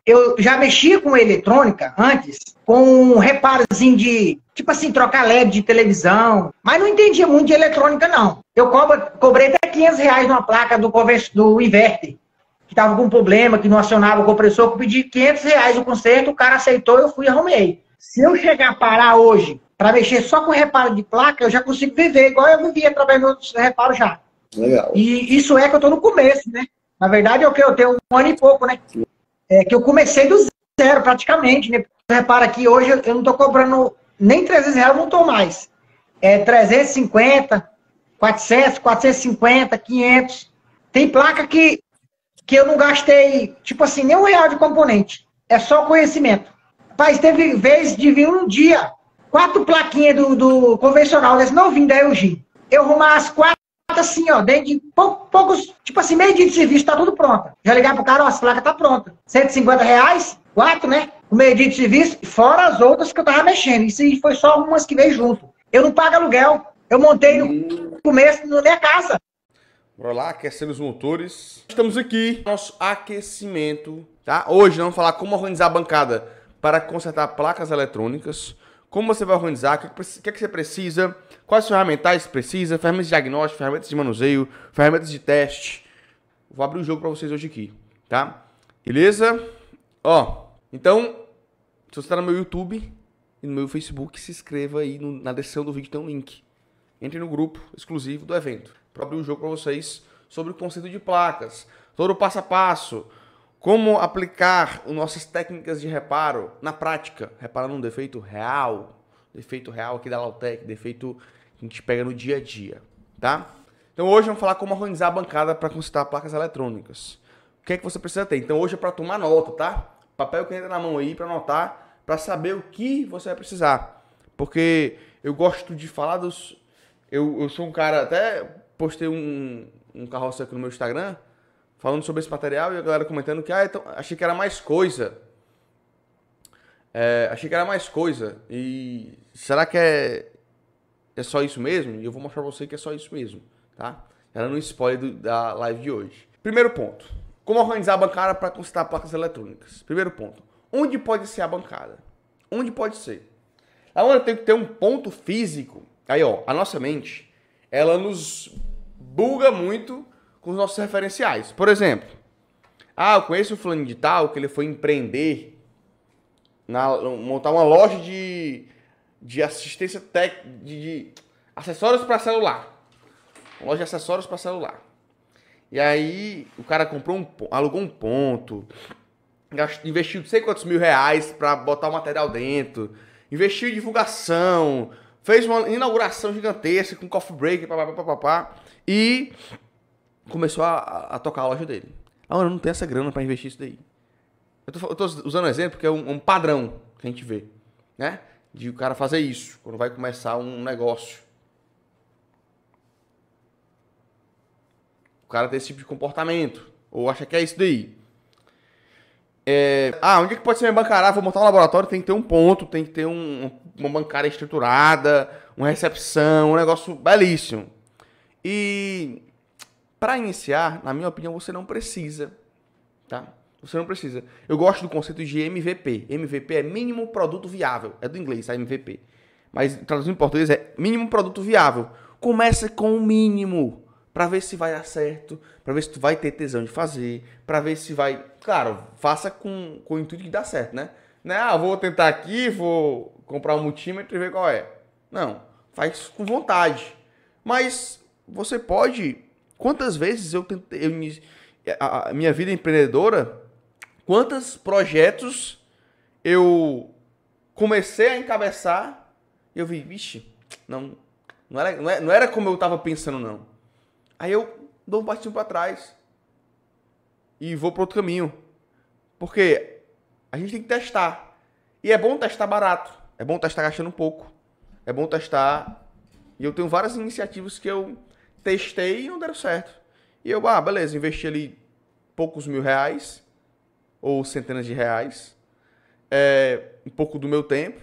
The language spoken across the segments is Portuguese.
eu já mexia com eletrônica antes, com um reparozinho de, tipo assim, trocar LED de televisão, mas não entendia muito de eletrônica, não. Eu cobrei até R$ 500 numa placa do inverter, que estava com um problema, que não acionava o compressor, eu pedi R$ 500 o conserto, o cara aceitou, eu fui e arrumei. Se eu chegar a parar hoje para mexer só com reparo de placa, eu já consigo viver, igual eu vivia através dos outros reparos já. Legal. E isso é que eu estou no começo, né? Na verdade, é o que eu tenho 1 ano e pouco, né? É que eu comecei do zero, praticamente, né? Repara que hoje eu não estou cobrando nem R$ 300, eu não estou mais. É 350, 400, 450, 500. Tem placa que eu não gastei, tipo assim, nem R$ 1 de componente. É só conhecimento. Rapaz, teve vez de vir um dia, 4 plaquinhas do convencional, desse novinho da LG. Eu arrumar as 4 assim, ó, dentro de poucos, tipo assim, meio dia de serviço, tá tudo pronto. Já ligar pro cara, ó, as placas tá pronta. R$ 150, 4, né? O meio dia de serviço, fora as outras que eu tava mexendo. Isso aí foi só umas que veio junto. Eu não pago aluguel. Eu montei no começo na minha casa. Bora lá, aquecendo os motores. Estamos aqui, nosso aquecimento, tá? Hoje vamos falar como organizar a bancada para consertar placas eletrônicas. Como você vai organizar, o que é que você precisa, quais ferramentais você precisa, ferramentas de diagnóstico, ferramentas de manuseio, ferramentas de teste. Vou abrir o jogo para vocês hoje aqui, tá? Beleza? Ó, então, se você está no meu YouTube e no meu Facebook, se inscreva aí na descrição do vídeo, tem um link. Entre no grupo exclusivo do evento para abrir um jogo para vocês sobre o conceito de placas, todo o passo a passo, como aplicar as nossas técnicas de reparo na prática, reparando um defeito real aqui da Lautec, defeito que a gente pega no dia a dia, tá? Então hoje vamos falar como organizar a bancada para consertar placas eletrônicas. O que é que você precisa ter? Então hoje é para tomar nota, tá? Papel e caneta na mão aí para anotar, para saber o que você vai precisar. Porque eu gosto de falar dos... Eu sou um cara, até postei um carroça aqui no meu Instagram, falando sobre esse material e a galera comentando que então, achei que era mais coisa. Achei que era mais coisa. E será que é só isso mesmo? E eu vou mostrar pra você que é só isso mesmo, tá? Era no spoiler da live de hoje. Primeiro ponto. Como organizar a bancada para consertar placas eletrônicas? Primeiro ponto. Onde pode ser a bancada? Onde pode ser? Agora tem que ter um ponto físico. Aí, ó, a nossa mente, ela nos buga muito com os nossos referenciais. Por exemplo, eu conheço o fulano de tal que ele foi empreender, montar uma loja de assistência técnica, de acessórios para celular. Uma loja de acessórios para celular. E aí o cara alugou um ponto, investiu não sei quantos R$ 1.000 para botar o material dentro, investiu em divulgação, fez uma inauguração gigantesca com coffee break, papapá, e começou a tocar a loja dele. Eu não tenho essa grana para investir isso daí. Eu tô usando um exemplo porque é um padrão que a gente vê, né? De o cara fazer isso quando vai começar um negócio. O cara tem esse tipo de comportamento, ou acha que é isso daí. Onde é que pode ser minha bancária? Vou montar um laboratório, tem que ter um ponto, tem que ter uma bancária estruturada, uma recepção, um negócio belíssimo. E para iniciar, na minha opinião, você não precisa, tá? Você não precisa. Eu gosto do conceito de MVP. MVP é mínimo produto viável. É do inglês, tá? MVP. Mas traduzindo em português é mínimo produto viável. Começa com o mínimo, para ver se vai dar certo, para ver se tu vai ter tesão de fazer, para ver se vai... Claro, faça com o intuito de dar certo, né? Não é, vou tentar aqui, vou comprar um multímetro e ver qual é. Não, faz com vontade. Mas você pode... Quantas vezes a minha vida empreendedora, quantos projetos eu comecei a encabeçar e eu vi, vixe, não era como eu estava pensando, não. Aí eu dou um passinho para trás e vou para outro caminho. Porque a gente tem que testar. E é bom testar barato. É bom testar gastando um pouco. É bom testar... E eu tenho várias iniciativas que eu testei e não deram certo. E eu, beleza, investi ali poucos R$ 1.000 ou centenas de reais. Um pouco do meu tempo.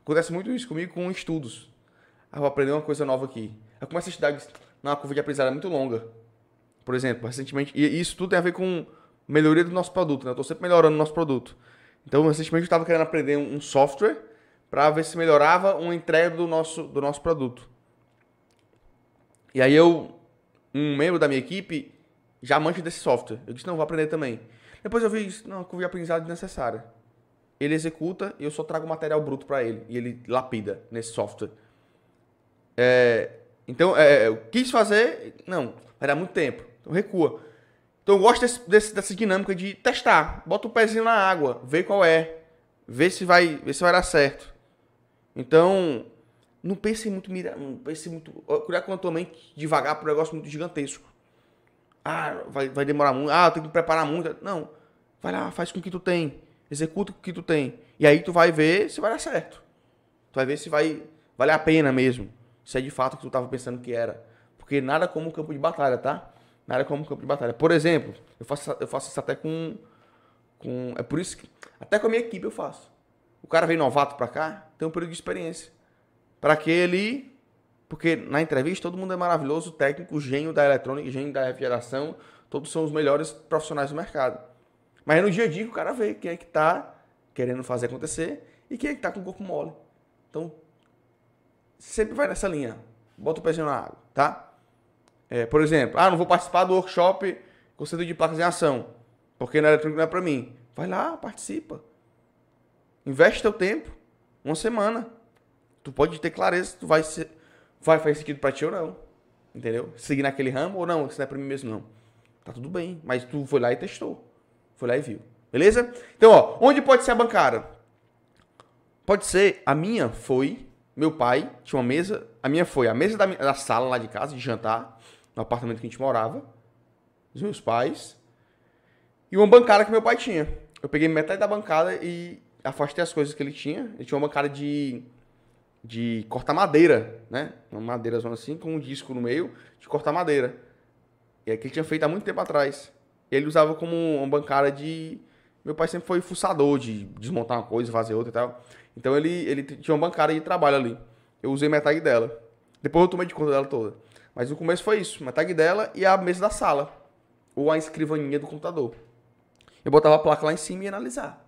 Acontece muito isso comigo com estudos. Eu vou aprender uma coisa nova aqui. Eu começo a estudar... Uma curva de aprendizado muito longa. Por exemplo, recentemente... E isso tudo tem a ver com melhoria do nosso produto, né? Eu tô sempre melhorando o nosso produto. Então, recentemente eu estava querendo aprender um software para ver se melhorava uma entrega do nosso produto. E aí um membro da minha equipe já manja desse software. Eu disse, não, vou aprender também. Depois eu vi, não, que eu vi aprendizado desnecessário. Ele executa e eu só trago material bruto para ele. E ele lapida nesse software. Então, eu quis fazer, não, vai dar muito tempo. Então recua. Então eu gosto dessa dinâmica de testar. Bota o pezinho na água, vê qual é. Vê se vai dar certo. Então, não pense muito, cuidar com a tua mente devagar para um negócio muito gigantesco. Vai demorar muito. Eu tenho que preparar muito. Não, vai lá, faz com o que tu tem. Executa com o que tu tem. E aí tu vai ver se vai dar certo. Tu vai ver se vai valer a pena mesmo. Se é de fato o que tu estava pensando que era. Porque nada como um campo de batalha, tá? Nada como um campo de batalha. Por exemplo, eu faço isso até com... É por isso que... Até com a minha equipe eu faço. O cara vem novato pra cá, tem um período de experiência. Para que ele... Porque na entrevista todo mundo é maravilhoso, técnico, gênio da eletrônica, gênio da refrigeração. Todos são os melhores profissionais do mercado. Mas é no dia a dia que o cara vê quem é que tá querendo fazer acontecer e quem é que tá com o corpo mole. Então, sempre vai nessa linha. Bota o pezinho na água, tá? Por exemplo, não vou participar do workshop conceito de placas em ação, porque na eletrônica não é pra mim. Vai lá, participa. Investe teu tempo. Uma semana. Tu pode ter clareza se tu vai fazer sentido pra ti ou não. Entendeu? Seguir naquele ramo ou não, isso não é pra mim mesmo não. Tá tudo bem, mas tu foi lá e testou. Foi lá e viu. Beleza? Então, onde pode ser a bancada? Pode ser, a minha foi, meu pai tinha uma mesa, a minha foi a mesa da sala lá de casa, de jantar, no apartamento que a gente morava, os meus pais, e uma bancada que meu pai tinha. Eu peguei metade da bancada e afastei as coisas que ele tinha. Ele tinha uma bancada de cortar madeira, né? Uma madeira zona assim, com um disco no meio de cortar madeira. E é que ele tinha feito há muito tempo atrás. Ele usava como uma bancada de... Meu pai sempre foi fuçador de desmontar uma coisa, fazer outra e tal. Então ele tinha uma bancada de trabalho ali. Eu usei metade dela. Depois eu tomei de conta dela toda. Mas no começo foi isso. Metade dela e a mesa da sala. Ou a escrivaninha do computador. Eu botava a placa lá em cima e ia analisar.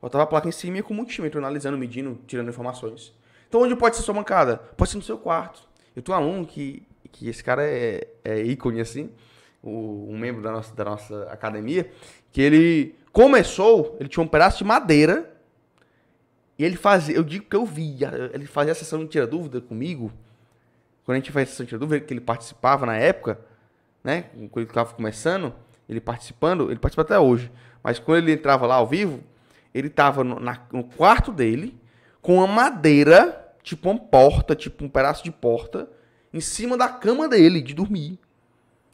Botava a placa em cima e ia com o multímetro, analisando, medindo, tirando informações. Então onde pode ser sua bancada? Pode ser no seu quarto. Eu tenho um aluno que esse cara é ícone assim. Um membro da nossa academia, que ele começou, ele tinha um pedaço de madeira e ele fazia, eu digo que eu via, ele fazia a sessão de tira dúvida comigo, quando a gente fazia a sessão de tira dúvida, que ele participava na época, né, quando ele estava começando, ele participa até hoje, mas quando ele entrava lá ao vivo, ele estava no quarto dele, com uma madeira, tipo uma porta, tipo um pedaço de porta, em cima da cama dele, de dormir.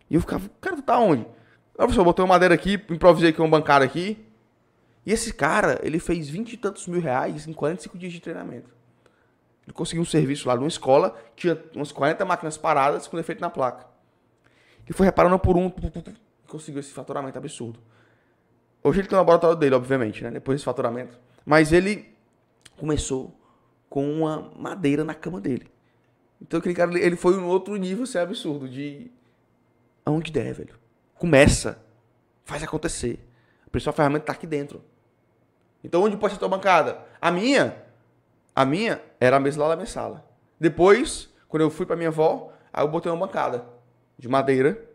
E eu ficava, cara, tu tá onde? Eu, professor, botei uma madeira aqui, improvisei aqui uma bancada aqui. E esse cara, ele fez 20 e tantos mil reais em 45 dias de treinamento. Ele conseguiu um serviço lá numa escola, tinha umas 40 máquinas paradas com defeito na placa. Ele foi reparando por um, e conseguiu esse faturamento absurdo. Hoje ele tem o laboratório dele, obviamente, né? Depois desse faturamento. Mas ele começou com uma madeira na cama dele. Então aquele cara, ele foi um outro nível, assim, absurdo, de... Aonde der, velho. Começa. Faz acontecer. A principal ferramenta tá aqui dentro. Então, onde pode ser a tua bancada? A minha era a mesa lá da minha sala. Depois, quando eu fui pra minha avó, aí eu botei uma bancada de madeira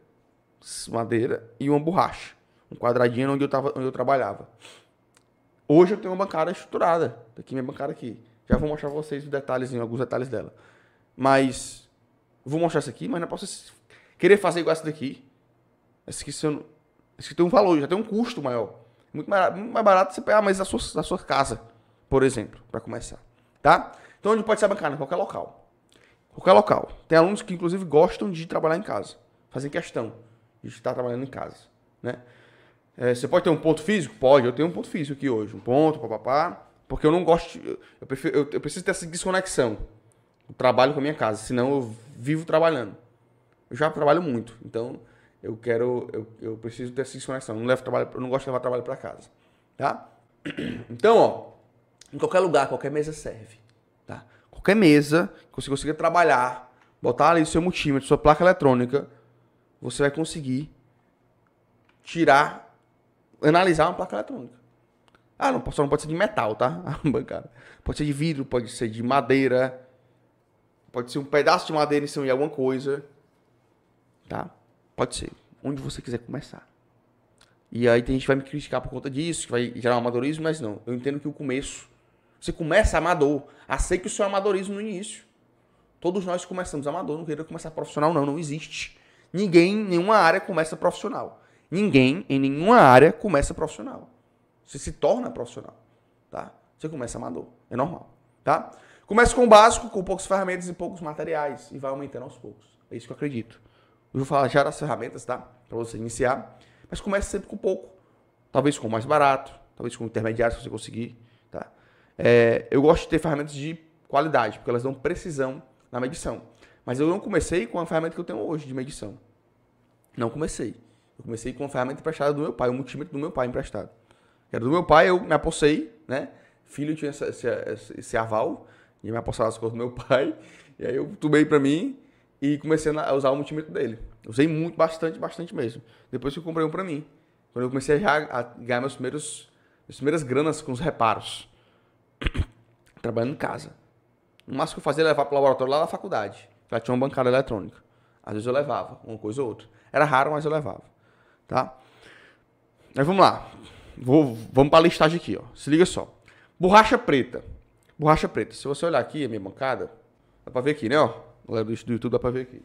e uma borracha. Um quadradinho onde eu trabalhava. Hoje eu tenho uma bancada estruturada. Tá aqui minha bancada aqui. Já vou mostrar pra vocês alguns detalhes dela. Mas, vou mostrar isso aqui, mas não posso querer fazer igual essa daqui. Essa aqui tem um valor, já tem um custo maior. Muito mais barato você pegar a mesa da sua casa, por exemplo, para começar. Tá? Então, onde pode ser a bancada? Em qualquer local. Qualquer local. Tem alunos que, inclusive, gostam de trabalhar em casa. Fazem questão de estar trabalhando em casa. Né? Você pode ter um ponto físico? Pode. Eu tenho um ponto físico aqui hoje. Um ponto, papapá. Porque eu não gosto... Eu preciso ter essa desconexão. Eu trabalho com a minha casa. Senão eu vivo trabalhando. Eu já trabalho muito. Então, eu preciso ter essa desconexão. Eu não gosto de levar trabalho para casa. Tá? Então, ó. Em qualquer lugar, qualquer mesa serve. Tá? Qualquer mesa que você consiga trabalhar, botar ali o seu multímetro, sua placa eletrônica, você vai conseguir tirar analisar uma placa eletrônica. Ah, não, só não pode ser de metal, tá? A bancada. Pode ser de vidro, pode ser de madeira, pode ser um pedaço de madeira em cima de alguma coisa, tá? Pode ser. Onde você quiser começar. E aí tem gente que vai me criticar por conta disso, que vai gerar um amadorismo, mas não. Eu entendo que o começo, você começa amador. Aceite o seu amadorismo no início. Todos nós começamos amador, não queria começar profissional, não existe. Ninguém em nenhuma área começa profissional. Ninguém em nenhuma área começa profissional. Você se torna profissional, tá? Você começa amador, é normal, tá? Começa com o básico, com poucas ferramentas e poucos materiais e vai aumentando aos poucos. É isso que eu acredito. Eu vou falar já das ferramentas, tá? Para você iniciar, mas comece sempre com pouco. Talvez com o mais barato, talvez com o intermediário se você conseguir, tá? Eu gosto de ter ferramentas de qualidade, porque elas dão precisão na medição. Mas eu não comecei com a ferramenta que eu tenho hoje de medição. Não comecei. Eu comecei com uma ferramenta emprestada do meu pai, um multímetro do meu pai emprestado. Era do meu pai, eu me apossei, né? Filho tinha esse aval, e me apossava as coisas do meu pai. E aí eu tomei pra mim e comecei a usar o multímetro dele. Usei muito, bastante mesmo. Depois que eu comprei um pra mim. Quando eu comecei a ganhar minhas primeiras granas com os reparos. Trabalhando em casa. O máximo que eu fazia era levar pro laboratório lá da faculdade. Já tinha uma bancada eletrônica. Às vezes eu levava, uma coisa ou outra. Era raro, mas eu levava. Tá? Mas vamos lá. Vamos para a listagem aqui, ó. Se liga só. Borracha preta. Borracha preta. Se você olhar aqui, a minha bancada, dá para ver aqui, né, ó? Galera do YouTube dá para ver aqui.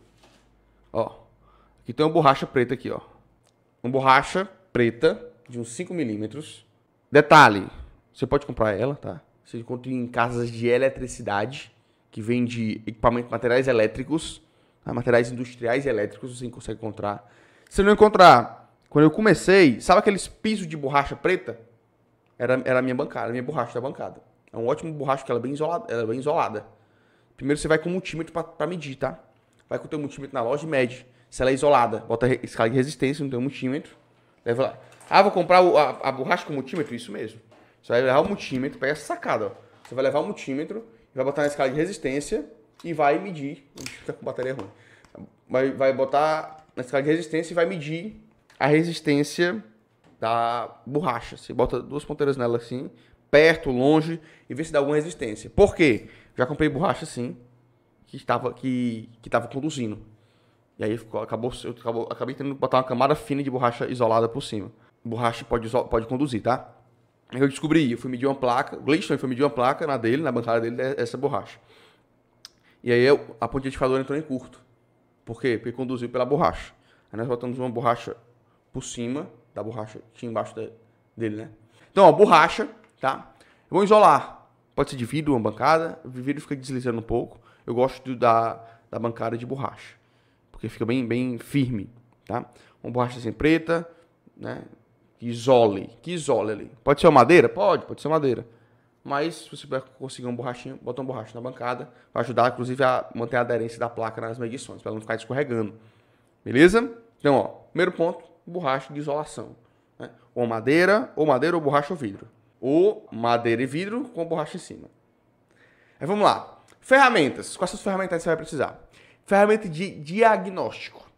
Ó. Aqui tem uma borracha preta aqui, ó. Uma borracha preta de uns 5 milímetros. Detalhe, você pode comprar ela, tá? Você encontra em casas de eletricidade, que vende equipamento, materiais elétricos, tá? Materiais industriais e elétricos, você consegue encontrar. Se não encontrar, quando eu comecei, sabe aqueles pisos de borracha preta? Era a minha bancada, a minha borracha da bancada. É um ótimo borracha, que ela é bem isolada. Primeiro você vai com o multímetro para medir, tá? Vai com o teu multímetro na loja e mede. Se ela é isolada, bota escala de resistência no teu multímetro. Leva lá. Ah, vou comprar a borracha com multímetro? Isso mesmo. Você vai levar o multímetro, pega essa sacada, ó. Você vai levar o multímetro, vai botar na escala de resistência e vai medir. Fica com bateria ruim. Vai botar na escala de resistência e vai medir a resistência da borracha. Você bota 2 ponteiras nela assim, perto, longe, e vê se dá alguma resistência. Por quê? Já comprei borracha assim, que estava conduzindo. E aí acabei tendo que botar uma camada fina de borracha isolada por cima. Borracha pode conduzir, tá? Eu descobri, eu fui medir uma placa, o Gleison foi medir uma placa na bancada dele, essa borracha. E aí a ponte identificadora entrou em curto. Por quê? Porque conduziu pela borracha. Aí nós botamos uma borracha por cima da borracha que tinha embaixo dele, né? Então, ó, borracha, tá? Eu vou isolar. Pode ser de vidro, uma bancada. O vidro fica deslizando um pouco. Eu gosto da bancada de borracha, porque fica bem firme, tá? Uma borracha assim preta, né? Que isole ali. Pode ser uma madeira? Pode ser madeira. Mas se você conseguir uma borrachinha, bota uma borracha na bancada. Vai ajudar, inclusive, a manter a aderência da placa nas medições, para ela não ficar escorregando. Beleza? Então, ó, primeiro ponto, borracha de isolação. Né? Ou madeira ou borracha ou vidro. Ou madeira e vidro com borracha em cima. Aí vamos lá. Ferramentas. Quais são as ferramentas que você vai precisar? Ferramenta de diagnóstico.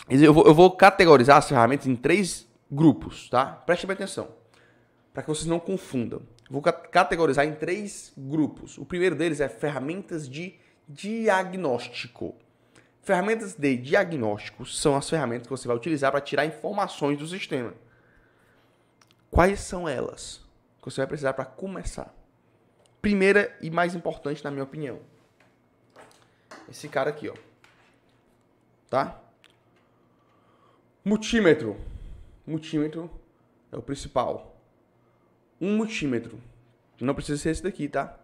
Eu vou categorizar as ferramentas em 3 grupos, tá? Preste bem atenção, para que vocês não confundam. Vou categorizar em 3 grupos. O primeiro deles é ferramentas de diagnóstico. Ferramentas de diagnóstico são as ferramentas que você vai utilizar para tirar informações do sistema. Quais são elas que você vai precisar para começar? Primeira e mais importante, na minha opinião, esse cara aqui, ó. Tá? Multímetro. Multímetro é o principal. Um multímetro. Não precisa ser esse daqui, tá?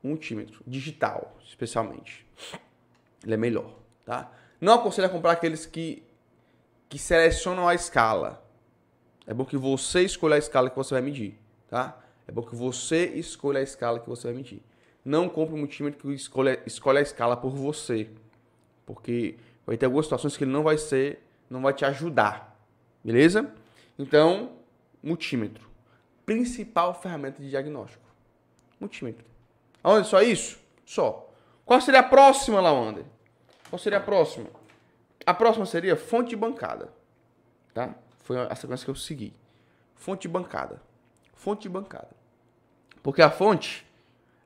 Um multímetro. Digital, especialmente. Ele é melhor, tá? Não aconselho a comprar aqueles que selecionam a escala. É bom que você escolha a escala que você vai medir, tá? É bom que você escolha a escala que você vai medir. Não compre um multímetro que escolhe a escala por você. Porque vai ter algumas situações que ele não vai te ajudar. Beleza? Então, multímetro. Principal ferramenta de diagnóstico. Multímetro. Aonde? Só isso? Só. Qual seria a próxima, Lawander? Qual seria a próxima? A próxima seria fonte de bancada. Tá? Foi a sequência que eu segui. fonte de bancada. Fonte de bancada. Porque a fonte,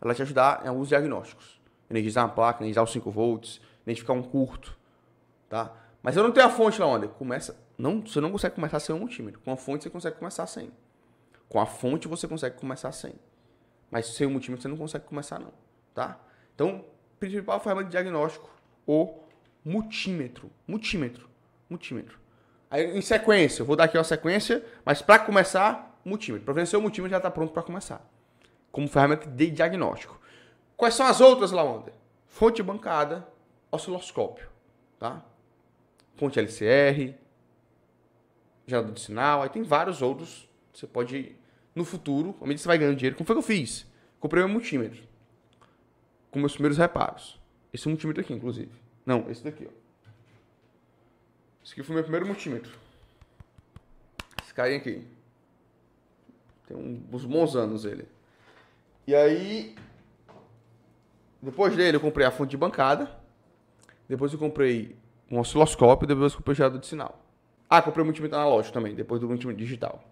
ela vai te ajudar em alguns diagnósticos. Energizar uma placa, energizar os 5 volts, identificar um curto, tá? Mas eu não tenho a fonte lá onde? Você não consegue começar sem um multímetro. Com a fonte você consegue começar sem. Com a fonte você consegue começar sem. Mas sem o multímetro você não consegue começar não, tá? Então, principal ferramenta de diagnóstico, o multímetro. Multímetro. Aí, em sequência, eu vou dar aqui uma sequência, mas para começar, multímetro. Para vencer o multímetro já está pronto para começar. Como ferramenta de diagnóstico. Quais são as outras, Lawander? Fonte de bancada, osciloscópio, tá? Fonte LCR, gerador de sinal, aí tem vários outros. Você pode, no futuro, à medida que você vai ganhando dinheiro, como foi que eu fiz? Comprei um multímetro. Com meus primeiros reparos. Esse multímetro aqui, inclusive. Não, esse daqui, ó. Esse aqui foi meu primeiro multímetro. Esse carinha aqui. Tem uns bons anos ele. E aí, depois dele eu comprei a fonte de bancada. Depois eu comprei um osciloscópio. Depois eu comprei o gerador de sinal. Ah, comprei o multímetro analógico também, depois do multímetro digital.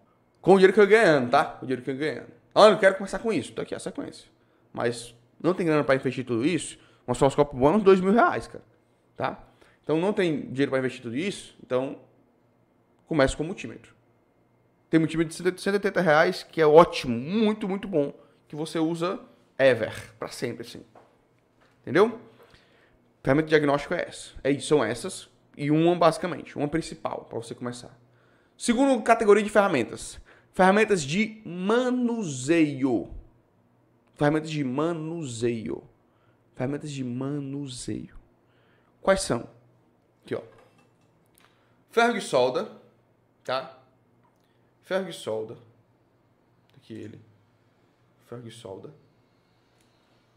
Com o dinheiro que eu ganhando, tá? Com o dinheiro que eu ganhando. Ah, eu quero começar com isso. Tá aqui a sequência. Mas não tem grana para investir tudo isso. Um osciloscópio bom é uns R$2.000, cara. Tá? Então não tem dinheiro para investir tudo isso. Então, começa com o multímetro. Tem multímetro de R$180, que é ótimo. Muito, muito bom. Que você usa ever. Para sempre, assim. Entendeu? Ferramenta de diagnóstico é essa. São essas. E uma, basicamente. Uma principal, para você começar. Segunda categoria de ferramentas. Ferramentas de manuseio. Ferramentas de manuseio. Ferramentas de manuseio. Quais são? Aqui, ó. Ferro de solda. Tá? Ferro de solda. Aqui ele. Ferro de solda.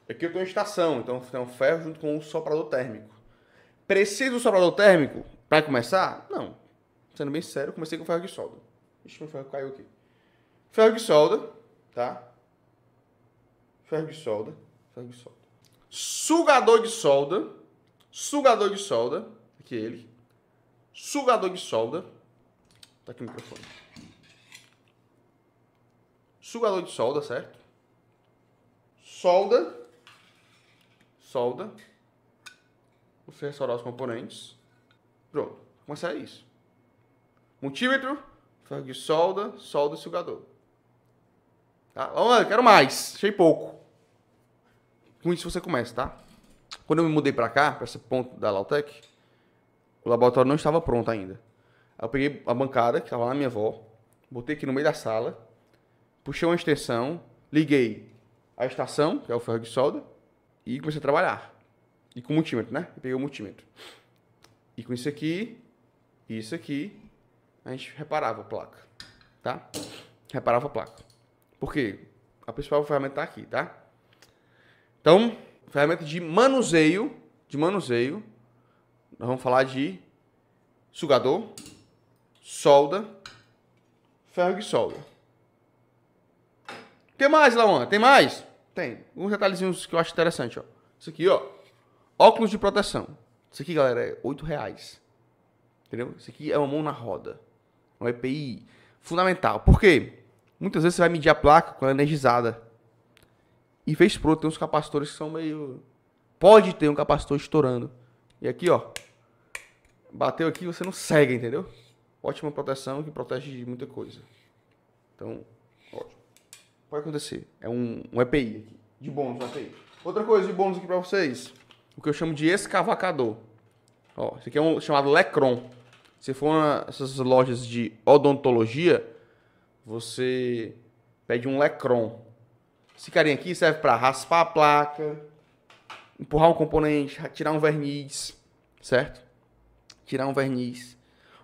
Aqui eu tenho estação. Então tem um ferro junto com o soprador térmico. Precisa do soprador térmico para começar? Não. Sendo bem sério, eu comecei com ferro de solda. Ixi, meu ferro caiu aqui. Ferro de solda. Tá? Ferro de solda. Ferro de solda. Sugador de solda. Sugador de solda. Aqui ele. Sugador de solda. Tá aqui o microfone. Sugador de solda, certo? Solda. Solda. Você restaurar os componentes. Pronto. Começar é isso. Multímetro. Ferro de solda. Solda e sugador. Tá? Vamos, quero mais. Achei pouco. Com isso você começa, tá? Quando eu me mudei pra cá, pra esse ponto da Lautec, o laboratório não estava pronto ainda. Aí eu peguei a bancada, que estava lá na minha avó, botei aqui no meio da sala, puxei uma extensão, liguei a estação, que é o ferro de solda, e comecei a trabalhar. E com o multímetro, né? Eu peguei o multímetro. E com isso aqui, a gente reparava a placa, tá? Reparava a placa. Por quê? A principal ferramenta tá aqui, tá? Então, ferramenta de manuseio, nós vamos falar de sugador, solda, ferro de solda. Tem mais, Lawan? Tem mais? Tem. Uns detalhezinhos que eu acho interessante, ó. Isso aqui, ó. Óculos de proteção. Isso aqui, galera, é R$8. Entendeu? Isso aqui é uma mão na roda. Um EPI fundamental. Por quê? Muitas vezes você vai medir a placa com ela energizada. E fez pronto, tem uns capacitores que são meio... Pode ter um capacitor estourando. E aqui, ó. Bateu aqui, você não cega, entendeu? Ótima proteção que protege de muita coisa. Então, ótimo. Pode acontecer. É um EPI aqui. De bônus, um EPI. Outra coisa de bônus aqui pra vocês. O que eu chamo de escavacador. Ó, esse aqui é um chamado Lecron. Se for essas lojas de odontologia, você pede um Lecron. Esse carinha aqui serve para raspar a placa, empurrar um componente, tirar um verniz, certo? Tirar um verniz.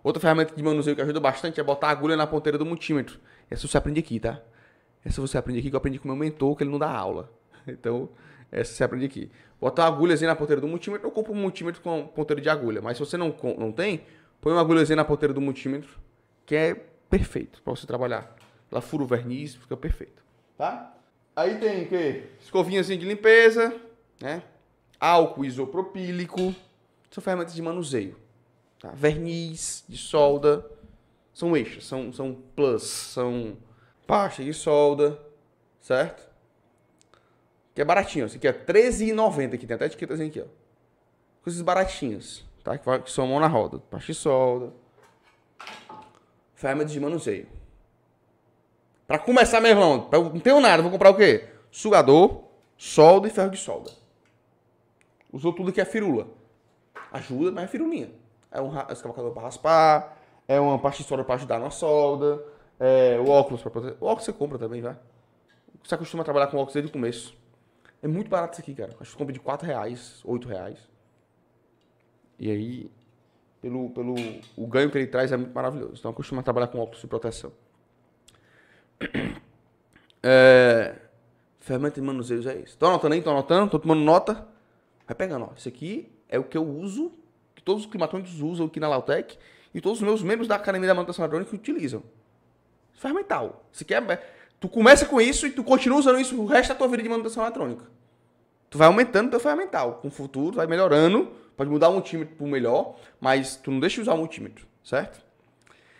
Outra ferramenta de manuseio que ajuda bastante é botar a agulha na ponteira do multímetro. Essa você aprende aqui, tá? Essa você aprende aqui, que eu aprendi com o meu mentor, que ele não dá aula. Então, essa você aprende aqui. Botar uma agulhazinha na ponteira do multímetro, eu compro um multímetro com ponteira de agulha. Mas se você não tem, põe uma agulhazinha na ponteira do multímetro, que é perfeito para você trabalhar. Ela fura o verniz, fica perfeito. Tá? Aí tem o quê? Escovinhazinha de limpeza, né? Álcool isopropílico. São ferramentas de manuseio. Tá? Verniz de solda. São extras, são plus, são pasta de solda, certo? Que é baratinho, esse aqui é R$13,90, aqui tem até etiquetazinha aqui, ó. Coisas baratinhas, tá? Que são mão na roda. Pasta de solda. Ferramentas de manuseio. Pra começar, meu irmão, não tenho nada, vou comprar o quê? Sugador, solda e ferro de solda. Usou tudo que é firula. Ajuda, mas é firulinha. É um escavacador pra raspar, é uma pasta de solda pra ajudar na solda, é o óculos pra proteger. O óculos você compra também, vai. Você acostuma trabalhar com óculos desde o começo. É muito barato isso aqui, cara. Acho que compra de R$4, R$8. E aí, o ganho que ele traz é muito maravilhoso. Então, acostuma trabalhar com óculos de proteção. Ferramenta de manuseio é isso. Tô anotando aí? Tô anotando? Tô tomando nota? Vai pegando, ó. Isso aqui é o que eu uso, que todos os climatônicos usam aqui na Lautec e todos os meus membros da Academia da Manutenção Eletrônica utilizam. Ferramental. Isso aqui tu começa com isso e tu continua usando isso o resto da tua vida de manutenção eletrônica. Tu vai aumentando teu ferramental. Com o futuro, vai melhorando. Pode mudar o multímetro pro melhor, mas tu não deixa de usar o multímetro, certo?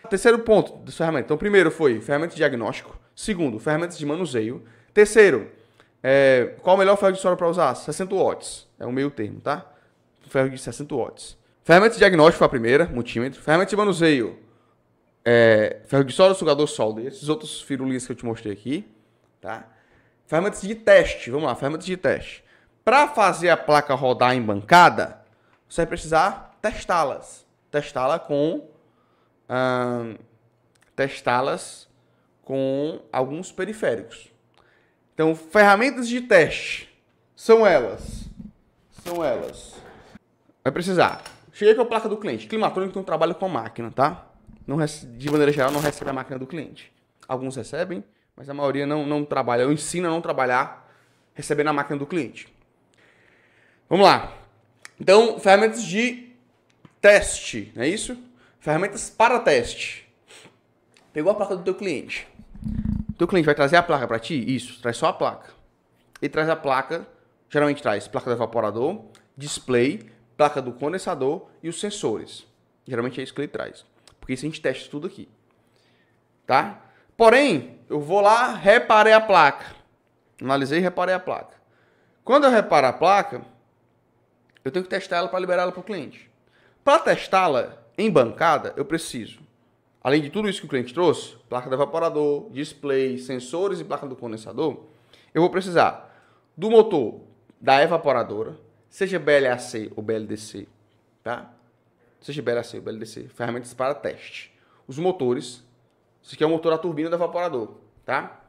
Terceiro ponto das ferramentas. Então, primeiro foi ferramenta de diagnóstico. Segundo, ferramentas de manuseio. Terceiro, qual o melhor ferro de solda para usar? 60 watts. É o meio termo, tá? Ferro de 60 watts. Ferramenta de diagnóstico foi a primeira, multímetro. Ferramenta de manuseio, ferro de solda, sugador, solda. E esses outros firulinhas que eu te mostrei aqui, tá? Ferramentas de teste. Vamos lá, ferramentas de teste. Para fazer a placa rodar em bancada, você vai precisar testá-las. Testá-las com alguns periféricos. Então, ferramentas de teste são elas. Vai precisar. Cheguei com a placa do cliente. Climatônico não trabalha com a máquina, tá? De maneira geral, não recebe a máquina do cliente. Alguns recebem, mas a maioria não trabalha. Eu ensino a não trabalhar recebendo a máquina do cliente. Vamos lá. Então, ferramentas de teste, não é isso? Ferramentas para teste. Pegou a placa do teu cliente. O teu cliente vai trazer a placa para ti? Isso, traz só a placa. Ele traz a placa, geralmente traz placa do evaporador, display, placa do condensador e os sensores. Geralmente é isso que ele traz. Porque isso a gente testa tudo aqui. Tá? Porém, eu vou lá, reparei a placa. Analisei e reparei a placa. Quando eu reparo a placa, eu tenho que testar ela para liberar ela para o cliente. Para testá-la em bancada, eu preciso, além de tudo isso que o cliente trouxe, placa do evaporador, display, sensores e placa do condensador, eu vou precisar do motor da evaporadora, seja BLAC ou BLDC, tá? Seja BLAC ou BLDC, ferramentas para teste. Os motores, isso aqui é o motor da turbina do evaporador, tá?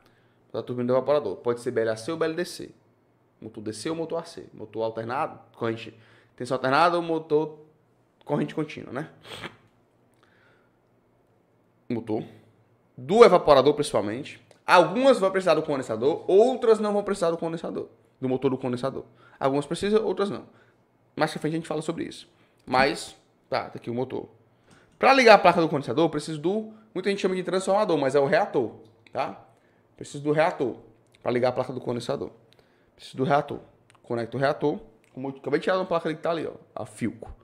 Da turbina do evaporador, pode ser BLAC ou BLDC. Motor DC ou motor AC. Motor alternado, corrente tensão alternada ou motor corrente contínua, né? Motor. Do evaporador, principalmente. Algumas vão precisar do condensador, outras não vão precisar do condensador. Do motor do condensador. Algumas precisam, outras não. Mais pra frente a gente fala sobre isso. Mas, tá aqui o motor. Para ligar a placa do condensador, eu preciso do... Muita gente chama de transformador, mas é o reator, tá? Preciso do reator para ligar a placa do condensador. Preciso do reator. Conecto o reator. Como eu acabei de tirar uma placa que tá ali, ó. A Filco.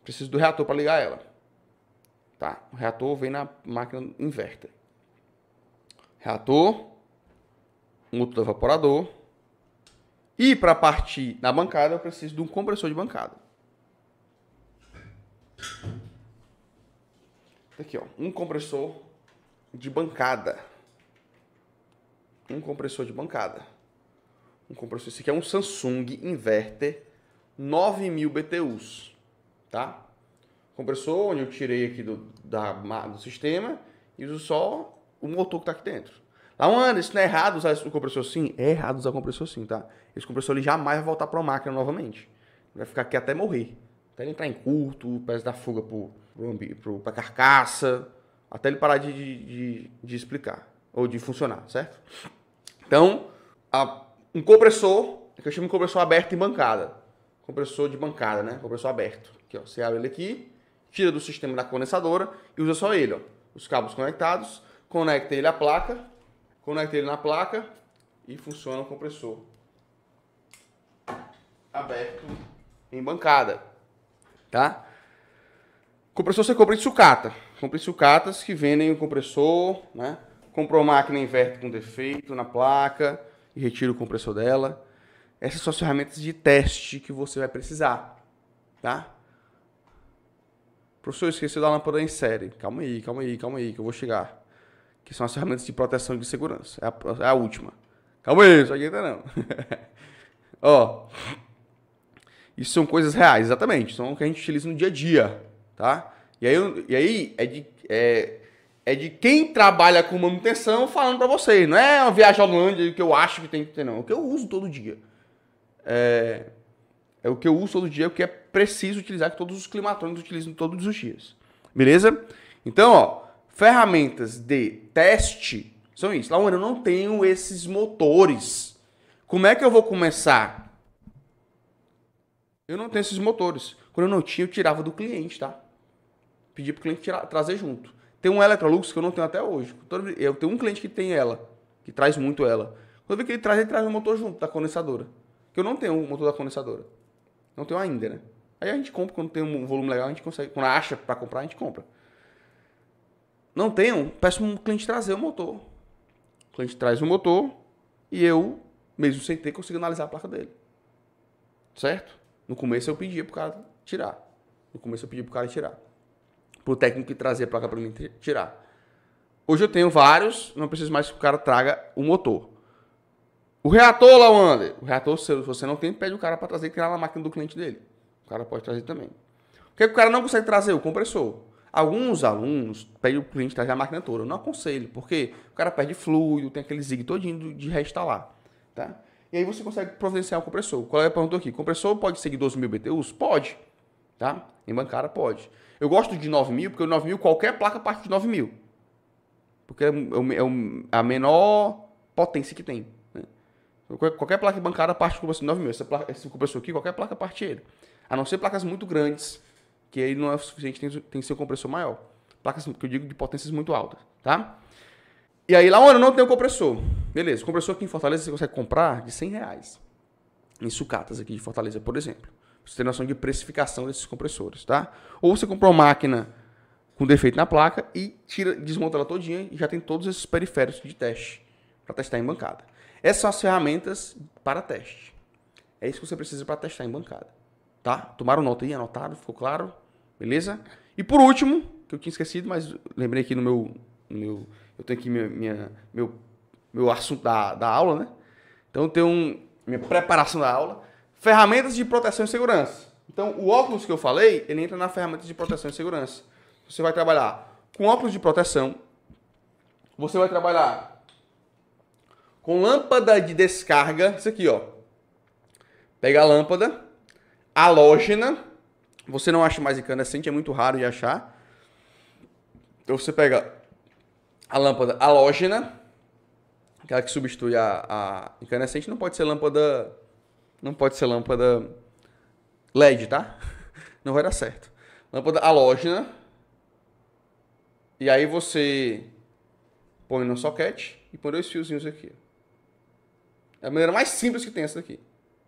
Preciso do reator para ligar ela. Tá? O reator vem na máquina inverter. Reator. Motor do evaporador. E para partir na bancada, eu preciso de um compressor de bancada. Aqui, ó. Um compressor de bancada. Um compressor de bancada. Um compressor, esse aqui é um Samsung Inverter 9000 BTUs, tá? Compressor onde eu tirei aqui do sistema e uso só o motor que tá aqui dentro. Lá, Ana, isso não é errado usar o compressor assim? É errado usar o compressor sim, tá? Esse compressor ele jamais vai voltar para a máquina novamente. Vai ficar aqui até morrer. Até ele entrar em curto, peça da fuga para carcaça, até ele parar de explicar, ou de funcionar, certo? Então, um compressor, que eu chamo de compressor aberto em bancada. Compressor de bancada, né? Compressor aberto. Aqui, ó, você abre ele aqui, tira do sistema da condensadora e usa só ele, ó. Os cabos conectados, conecta ele à placa, conecta ele na placa e funciona o compressor aberto em bancada, tá? Compressor você compra de sucata. Compre sucatas que vendem o compressor, né? Comprou máquina inverte com defeito na placa e retira o compressor dela. Essas são as ferramentas de teste que você vai precisar, tá? Professor, esqueci da lâmpada em série. Calma aí, que eu vou chegar. Que são as ferramentas de proteção e de segurança. É a última. Calma aí, isso aqui ainda não. Ó, isso são coisas reais, exatamente. São o que a gente utiliza no dia a dia, tá? E aí é de quem trabalha com manutenção falando pra você. Não é uma viagem à Holândia que eu acho que tem que ter, não. É o que eu uso todo dia. É o que eu uso todo dia, o que é preciso utilizar, que todos os climatrônicos utilizam todos os dias. Beleza? Então, ó, ferramentas de teste são isso. Lá, eu não tenho esses motores. Como é que eu vou começar? Eu não tenho esses motores. Quando eu não tinha, eu tirava do cliente, tá? Pedi pro cliente trazer junto. Tem um Electrolux que eu não tenho até hoje. Eu tenho um cliente que tem ela, que traz muito ela. Quando eu vi que ele traz o motor junto da condensadora. Que eu não tenho o motor da condensadora. Não tenho ainda, né? Aí a gente compra, quando tem um volume legal, a gente consegue. Quando acha pra comprar, a gente compra. Não tenho, peço um cliente trazer o motor. O cliente traz o motor e eu, mesmo sem ter, consigo analisar a placa dele. Certo? No começo eu pedia pro cara tirar. Pro técnico que trazer a placa pra mim tirar. Hoje eu tenho vários, não preciso mais que o cara traga o motor. O reator, Lawander. O reator, se você não tem, pede o cara para trazer e tirar na máquina do cliente dele. O cara pode trazer também. O que o cara não consegue trazer? O compressor. Alguns alunos pedem o cliente trazer a máquina toda. Eu não aconselho, porque o cara perde fluido, tem aquele zig todinho de reinstalar. Tá? E aí você consegue providenciar um compressor. Qual é a pergunta aqui? O compressor pode seguir 12.000 BTUs? Pode. Tá? Em bancada pode. Eu gosto de 9.000, porque o 9.000, qualquer placa parte de 9.000. Porque é a menor potência que tem. Qualquer placa bancada parte com 9.000. Esse compressor aqui, qualquer placa parte ele. A não ser placas muito grandes, que aí não é o suficiente, tem que ser um compressor maior. Placas que eu digo de potências muito altas, tá? E aí lá onde eu não tenho compressor. Beleza, o compressor aqui em Fortaleza você consegue comprar de R$100. Em sucatas aqui de Fortaleza, por exemplo. Você tem noção de precificação desses compressores, tá? Ou você comprou uma máquina com defeito na placa e desmonta ela todinha e já tem todos esses periféricos de teste para testar em bancada. Essas são as ferramentas para teste. É isso que você precisa para testar em bancada. Tá? Tomaram nota aí, anotaram, ficou claro? Beleza? E por último, que eu tinha esquecido, mas lembrei aqui no meu eu tenho aqui meu assunto da aula, né? Então eu tenho minha preparação da aula. Ferramentas de proteção e segurança. Então o óculos que eu falei, ele entra na ferramenta de proteção e segurança. Você vai trabalhar com óculos de proteção. Você vai trabalhar com lâmpada de descarga, isso aqui, ó. Pega a lâmpada halógena. Você não acha mais incandescente, é muito raro de achar. Então você pega a lâmpada halógena, aquela que substitui a incandescente, não pode ser lâmpada LED, tá? Não vai dar certo. Lâmpada halógena. E aí você põe no soquete e põe 2 fiozinhos aqui. É a maneira mais simples que tem essa daqui.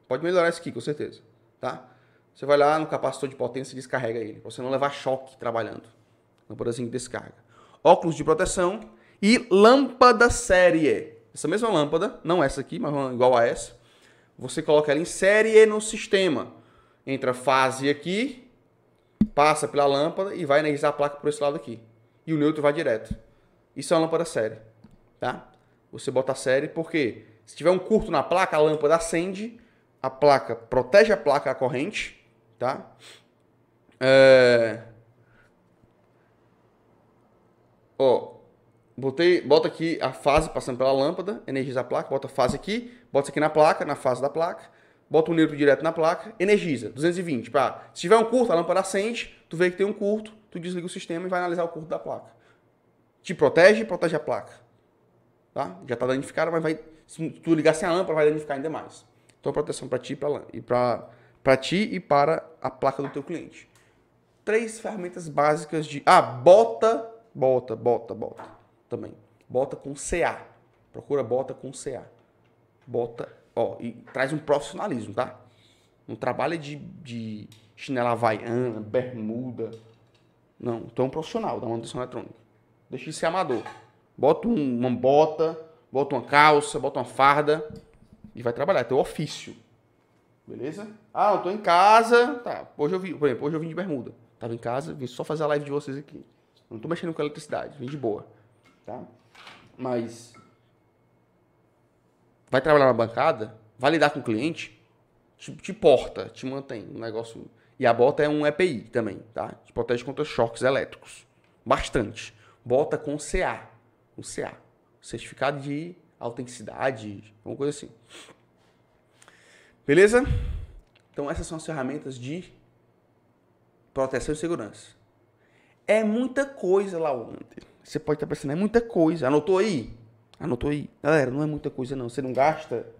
Pode melhorar isso aqui, com certeza. Tá? Você vai lá no capacitor de potência e descarrega ele. Pra você não levar choque trabalhando. Lâmpadazinha de descarga. Óculos de proteção e lâmpada série. Essa mesma lâmpada, não essa aqui, mas igual a essa. Você coloca ela em série no sistema. Entra a fase aqui, passa pela lâmpada e vai energizar a placa por esse lado aqui. E o neutro vai direto. Isso é uma lâmpada série. Tá? Você bota a série porque se tiver um curto na placa, a lâmpada acende, a placa protege a placa, a corrente, tá? Bota aqui a fase passando pela lâmpada, energiza a placa, bota a fase aqui, bota isso aqui na placa, na fase da placa, bota o neutro direto na placa, energiza, 220. Se tiver um curto, a lâmpada acende, tu vê que tem um curto, tu desliga o sistema e vai analisar o curto da placa. Te protege a placa. Tá? Já está danificada, mas se tu ligar sem a lâmpada, vai danificar ainda mais. Então, proteção para ti e para a placa do teu cliente. 3 ferramentas básicas de... bota também. Bota com CA. Procura bota com CA. Bota, e traz um profissionalismo, tá? Não trabalha de chinela havaiana, bermuda. Não, tu é um profissional da manutenção eletrônica. Deixa de ser amador. Bota uma bota, bota uma calça, bota uma farda e vai trabalhar. É teu ofício. Beleza? Ah, eu tô em casa. Tá. Por exemplo, hoje eu vim de bermuda. Tava em casa, vim só fazer a live de vocês aqui. Não tô mexendo com eletricidade, vim de boa. Tá? Mas vai trabalhar na bancada, vai lidar com o cliente, te porta, te mantém um negócio. E a bota é um EPI também, tá? Te protege contra choques elétricos. Bastante. Bota com CA. O CA. Certificado de autenticidade, alguma coisa assim. Beleza? Então essas são as ferramentas de proteção e segurança. É muita coisa lá, Wander. Você pode estar pensando, é muita coisa. Anotou aí? Anotou aí. Galera, não é muita coisa não. Você não gasta...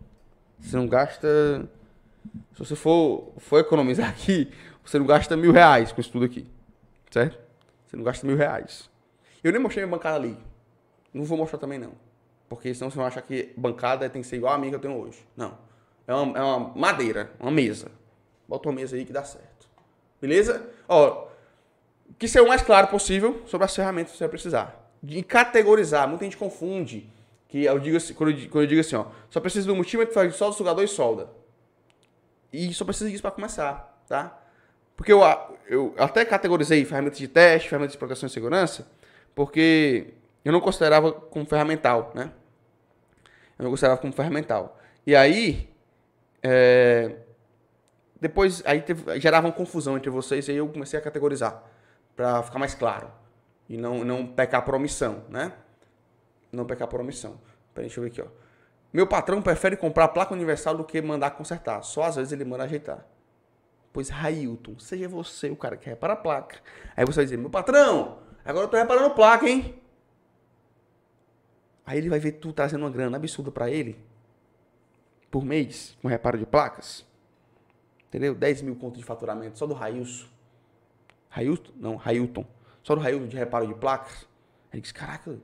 Se você for economizar aqui, você não gasta R$1.000 com isso tudo aqui. Certo? Você não gasta R$1.000. Eu nem mostrei minha bancada ali. Não vou mostrar também não. Porque senão você vai achar que bancada tem que ser igual a minha que eu tenho hoje. Não. É uma madeira, uma mesa. Bota uma mesa aí que dá certo. Beleza? Ó, que ser o mais claro possível sobre as ferramentas que você vai precisar. De categorizar. Muita gente confunde. Que eu digo assim, quando eu digo assim, ó, só precisa do multímetro de solda, sugador e solda. E só precisa disso para começar, tá? Porque eu até categorizei ferramentas de teste, ferramentas de proteção e segurança, porque eu não considerava como ferramental, né? Eu não considerava como ferramental. E aí, depois, gerava uma confusão entre vocês, e aí eu comecei a categorizar, para ficar mais claro. E não pecar por omissão, né? Não pecar por omissão. Peraí, deixa eu ver aqui, ó. Meu patrão prefere comprar a placa universal do que mandar consertar. Só às vezes ele manda ajeitar. Pois, Railton, seja você o cara que repara a placa. Aí você vai dizer, meu patrão, agora eu tô reparando placa, hein? Aí ele vai ver tu trazendo uma grana absurda pra ele. Por mês, com reparo de placas. Entendeu? 10 mil conto de faturamento. Só do Railson. Railton? Não, Railton. Só do Railton de reparo de placas. Aí ele diz, caraca...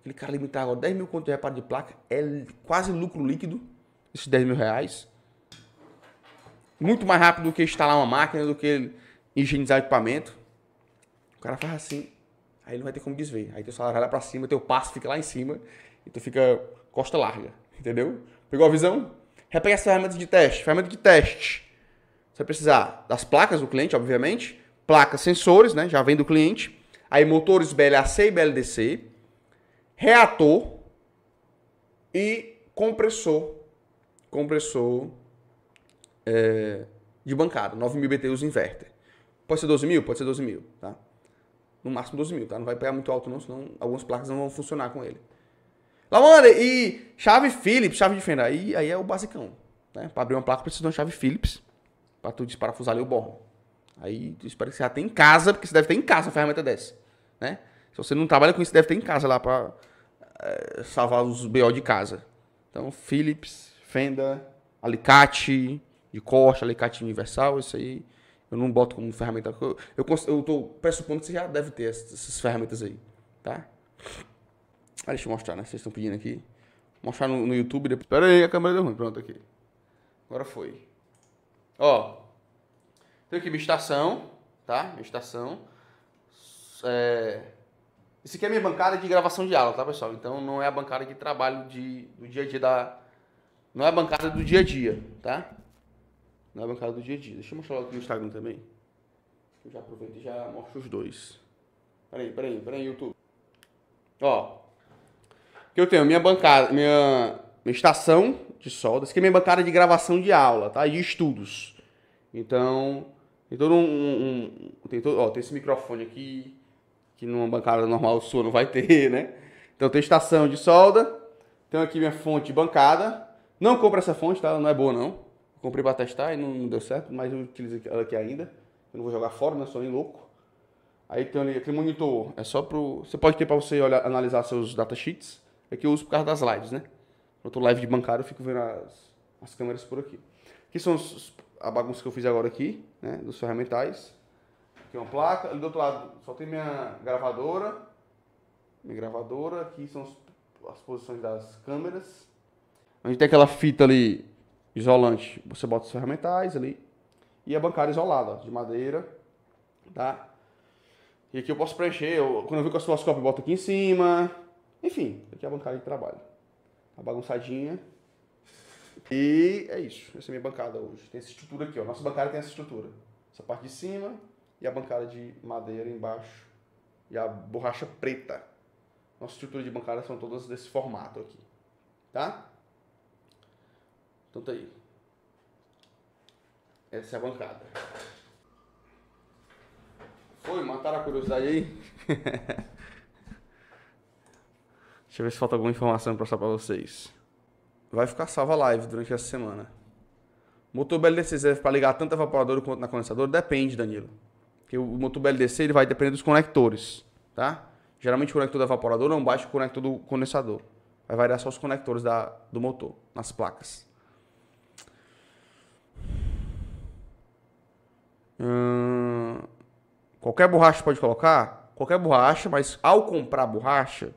Aquele cara limitar agora 10 mil conto de reparo de placa é quase lucro líquido, esses R$10.000. Muito mais rápido do que instalar uma máquina, do que higienizar o equipamento. O cara faz assim, aí ele não vai ter como desver. Aí teu salário vai lá pra cima, teu passo fica lá em cima e tu fica costa larga, entendeu? Pegou a visão? Repega as ferramentas de teste. Ferramenta de teste. Você vai precisar das placas do cliente, obviamente. Placas, sensores, né? Já vem do cliente. Aí motores BLAC e BLDC. Reator e compressor de bancada, 9.000 BTUs inverter. Pode ser 12.000? Pode ser 12.000, tá? No máximo 12.000, tá? Não vai pegar muito alto não, senão algumas placas não vão funcionar com ele. Lavanda, e chave Phillips, chave de fenda, aí é o basicão, né? Para abrir uma placa precisa de uma chave Phillips, para tu desparafusar ali o borno. Aí tu espera que você já tenha em casa, porque você deve ter em casa uma ferramenta dessa, né? Se você não trabalha com isso, deve ter em casa lá para salvar os BO de casa. Então, Phillips, fenda, alicate de corte, alicate universal, isso aí eu não boto como ferramenta. Eu tô pressupondo que você já deve ter essas ferramentas aí, tá? Deixa eu mostrar, né? Vocês estão pedindo aqui. Vou mostrar no YouTube depois. Espera aí, a câmera deu ruim. Pronto, aqui. Agora foi. Ó. Tem aqui minha estação, tá? Minha estação. Esse aqui é a minha bancada de gravação de aula, tá, pessoal? Então não é a bancada de trabalho do dia a dia Não é a bancada do dia a dia, tá? Não é a bancada do dia a dia. Deixa eu mostrar aqui no Instagram também. Eu já aproveito e já mostro os dois. Peraí, YouTube. Ó. Aqui eu tenho minha bancada, minha estação de solda. Essa aqui é minha bancada de gravação de aula, tá? De estudos. Então, tem todo tem esse microfone aqui, que numa bancada normal sua não vai ter, né? Então tem estação de solda. Tenho aqui minha fonte de bancada. Não compro essa fonte, tá? Ela não é boa, não. Comprei pra testar e não deu certo, mas eu utilizo ela aqui ainda. Eu não vou jogar fora, né? Sou nem louco. Aí tem ali aquele monitor. É só pro... Você pode ter pra você analisar seus datasheets. Aqui eu uso por causa das lives, né? Quando eu tô live de bancada, eu fico vendo as câmeras por aqui. Aqui são a bagunça que eu fiz agora aqui, né? Dos ferramentais. Aqui uma placa. Ali do outro lado só tem minha gravadora. Aqui são as posições das câmeras. A gente tem aquela fita ali isolante. Você bota os ferramentais ali. E a bancada isolada, ó, de madeira. Tá? E aqui eu posso preencher, quando eu vi com o osciloscópio, eu boto aqui em cima. Enfim, aqui é a bancada de trabalho. Tá bagunçadinha. E é isso. Essa é a minha bancada hoje. Tem essa estrutura aqui, ó. Nossa bancada tem essa estrutura. Essa parte de cima e a bancada de madeira embaixo. E a borracha preta. Nossa estrutura de bancada são todas desse formato aqui. Tá? Então tá aí. Essa é a bancada. Foi? Mataram a curiosidade aí? Deixa eu ver se falta alguma informação para passar para vocês. Vai ficar salva a live durante essa semana. Motor BLDC serve para ligar tanto a evaporadora quanto na condensadora? Depende, Danilo. Porque o motor BLDC ele vai depender dos conectores, tá? Geralmente o conector da evaporadora não bate o conector do condensador. Vai variar só os conectores do motor, nas placas. Qualquer borracha pode colocar? Qualquer borracha, mas ao comprar borracha,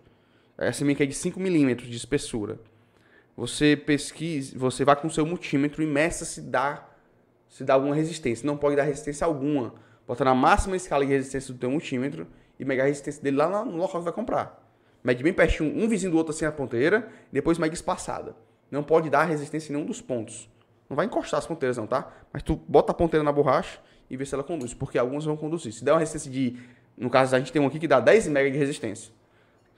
essa minha aqui é de 5 milímetros de espessura. Você pesquisa, você vai com o seu multímetro e meça se dá alguma resistência. Não pode dar resistência alguma. Bota na máxima escala de resistência do teu multímetro e mede a resistência dele lá no local que vai comprar. Mede bem pertinho, um vizinho do outro assim a ponteira, e depois mede espaçada. Não pode dar resistência em nenhum dos pontos. Não vai encostar as ponteiras não, tá? Mas tu bota a ponteira na borracha e vê se ela conduz, porque algumas vão conduzir. Se der uma resistência de... No caso, a gente tem um aqui que dá 10 MB de resistência.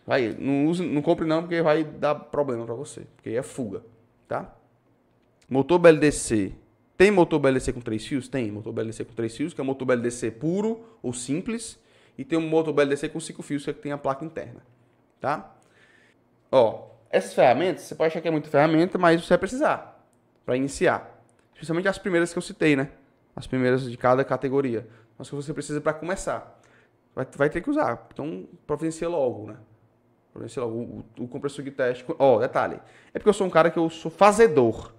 Vai, não compre não, porque vai dar problema pra você. Porque é fuga, tá? Motor BLDC. Tem motor BLDC com 3 fios? Tem motor BLDC com 3 fios, que é o motor BLDC puro ou simples. E tem um motor BLDC com 5 fios, que é que tem a placa interna, tá? Ó, essas ferramentas, você pode achar que é muita ferramenta, mas você vai precisar para iniciar. Especialmente as primeiras que eu citei, né? As primeiras de cada categoria. Mas que você precisa para começar. Vai ter que usar. Então, providencia logo, né? Providencia logo o compressor de teste. Ó, detalhe. É porque eu sou um cara que eu sou fazedor.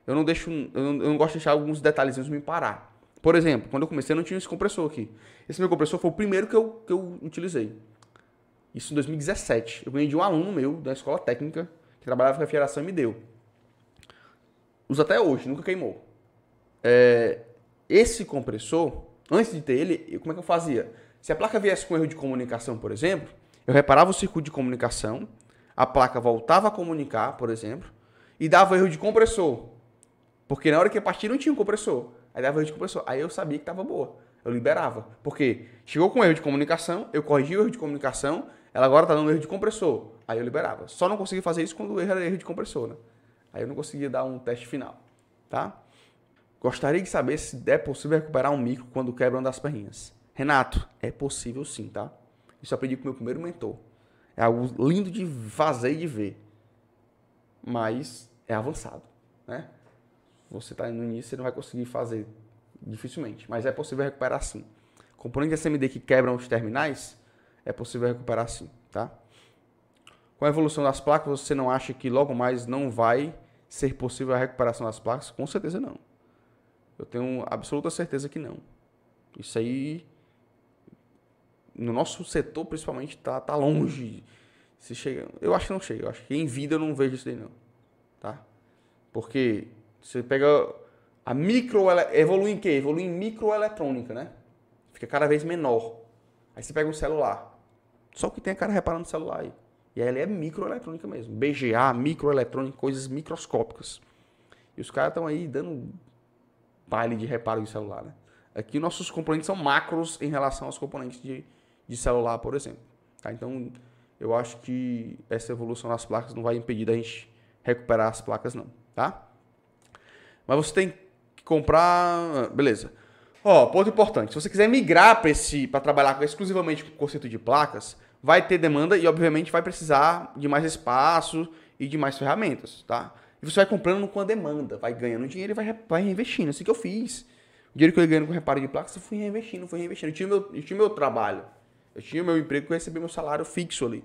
Eu não gosto de deixar alguns detalhezinhos me parar. Por exemplo, quando eu comecei, eu não tinha esse compressor aqui. Esse meu compressor foi o primeiro que eu utilizei. Isso em 2017. Eu ganhei de um aluno meu da escola técnica que trabalhava com refrigeração e me deu. Uso até hoje, nunca queimou. Esse compressor, antes de ter ele, como é que eu fazia? Se a placa viesse com erro de comunicação, por exemplo, eu reparava o circuito de comunicação, a placa voltava a comunicar, por exemplo, e dava erro de compressor. Porque na hora que ia partir não tinha um compressor. Aí dava erro de compressor. Aí eu sabia que estava boa. Eu liberava. Porque chegou com erro de comunicação, eu corrigi o erro de comunicação, ela agora está dando erro de compressor. Aí eu liberava. Só não conseguia fazer isso quando o erro era erro de compressor, né? Aí eu não conseguia dar um teste final, tá? Gostaria de saber se é possível recuperar um micro quando quebra uma das perninhas. Renato, é possível sim, tá? Isso eu aprendi com o meu primeiro mentor. É algo lindo de fazer e de ver. Mas é avançado, né? Você está no início, você não vai conseguir fazer dificilmente. Mas é possível recuperar sim. Componentes SMD que quebram os terminais, é possível recuperar sim, tá? Com a evolução das placas, você não acha que logo mais não vai ser possível a recuperação das placas? Com certeza não. Eu tenho absoluta certeza que não. Isso aí, no nosso setor principalmente, tá longe. Se chega, eu acho que não chega. Eu acho que em vida eu não vejo isso aí não, tá? Porque você pega a evolui em quê? Evolui em microeletrônica, né? Fica cada vez menor. Aí você pega um celular. Só que tem a cara reparando no celular aí. E aí ele é microeletrônica mesmo. BGA, microeletrônica, coisas microscópicas. E os caras estão aí dando baile de reparo de celular, né? Aqui nossos componentes são macros em relação aos componentes de celular, por exemplo. Tá? Então, eu acho que essa evolução das placas não vai impedir da gente recuperar as placas, não. Tá? Mas você tem que comprar... Beleza. Ó, ponto importante. Se você quiser migrar para trabalhar exclusivamente com o conceito de placas, vai ter demanda e, obviamente, vai precisar de mais espaço e de mais ferramentas, tá? E você vai comprando com a demanda, vai ganhando dinheiro e vai reinvestindo. Assim que eu fiz. O dinheiro que eu ia ganhando com reparo de placas, eu fui reinvestindo. Eu tinha meu trabalho. Eu tinha meu emprego que eu recebia meu salário fixo ali.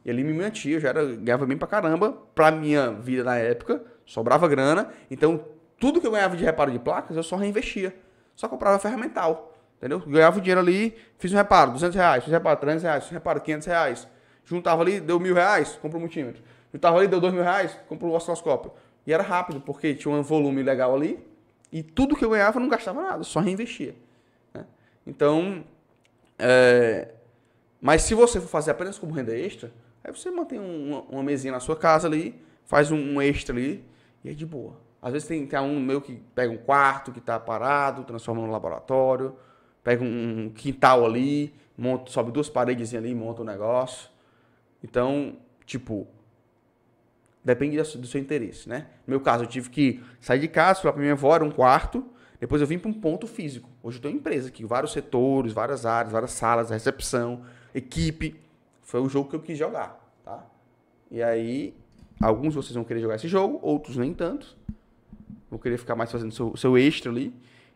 E ali me mantia, ganhava bem pra caramba. Pra minha vida na época, sobrava grana. Então, tudo que eu ganhava de reparo de placas, eu só reinvestia. Só comprava ferramental. Entendeu? Ganhava o dinheiro ali, fiz um reparo, R$200, fiz um reparo, R$300, fiz um reparo, R$500. Juntava ali, deu R$1.000, comprou um multímetro. Juntava ali, deu R$2.000, comprou um osciloscópio. E era rápido, porque tinha um volume legal ali. E tudo que eu ganhava eu não gastava nada, só reinvestia. Né? Então, Mas se você for fazer apenas como renda extra, aí você mantém uma mesinha na sua casa ali, faz um extra ali, e é de boa. Às vezes tem um meu que pega um quarto que tá parado, transforma no laboratório, pega um quintal ali, sobe 2 paredes ali e monta um negócio. Então, tipo, depende do seu interesse, né? No meu caso, eu tive que sair de casa, fui lá pra minha avó, era um quarto, depois eu vim para um ponto físico. Hoje eu tenho uma empresa aqui, vários setores, várias áreas, várias salas, recepção, equipe. Foi o jogo que eu quis jogar, tá? E aí, alguns de vocês vão querer jogar esse jogo, outros nem tanto. Vão querer ficar mais fazendo seu extra ali.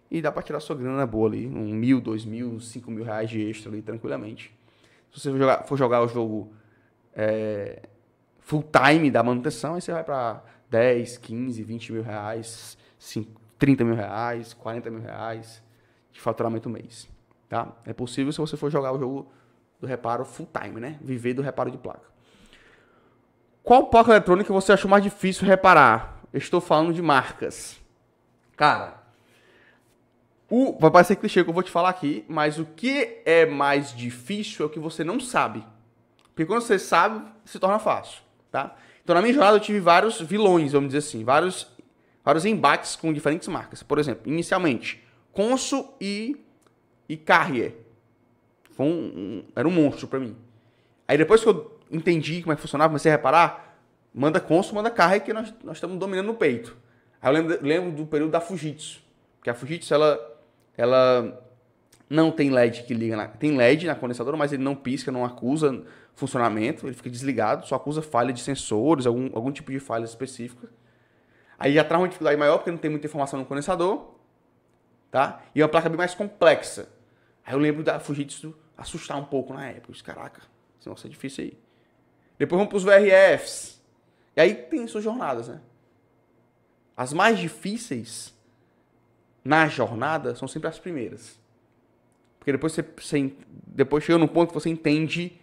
E dá pra tirar sua grana boa ali. 1.000, 2.000, 5.000 reais de extra ali, tranquilamente. Se você for jogar o jogo full time da manutenção, aí você vai pra 10, 15, 20 mil reais, 30 mil reais, 40 mil reais de faturamento mês. Tá? É possível se você for jogar o jogo do reparo full time, né? Viver do reparo de placa. Qual placa eletrônica você achou mais difícil reparar? Eu estou falando de marcas. Cara, vai parecer clichê que eu vou te falar aqui, mas o que é mais difícil é o que você não sabe. Porque quando você sabe, se torna fácil, tá? Então, na minha jornada, eu tive vários vilões, vamos dizer assim, vários embates com diferentes marcas. Por exemplo, inicialmente, Consul e Carrier. Era um monstro pra mim. Aí depois que eu entendi como é que funcionava, comecei a reparar, manda Consul, manda Carrier, que nós estamos dominando no peito. Aí eu lembro do período da Fujitsu. Porque a Fujitsu, ela não tem LED que liga tem LED na condensadora, mas ele não pisca, não acusa funcionamento, ele fica desligado, só acusa falha de sensores, algum tipo de falha específica. Aí já traz uma dificuldade maior, porque não tem muita informação no condensador, tá? E é uma placa bem mais complexa. Aí eu lembro da Fujitsu assustar um pouco na época. Eu disse, caraca, esse negócio é difícil aí. Depois vamos para os VRFs. E aí tem suas jornadas, né? As mais difíceis na jornada são sempre as primeiras. Porque depois chega num ponto que você entende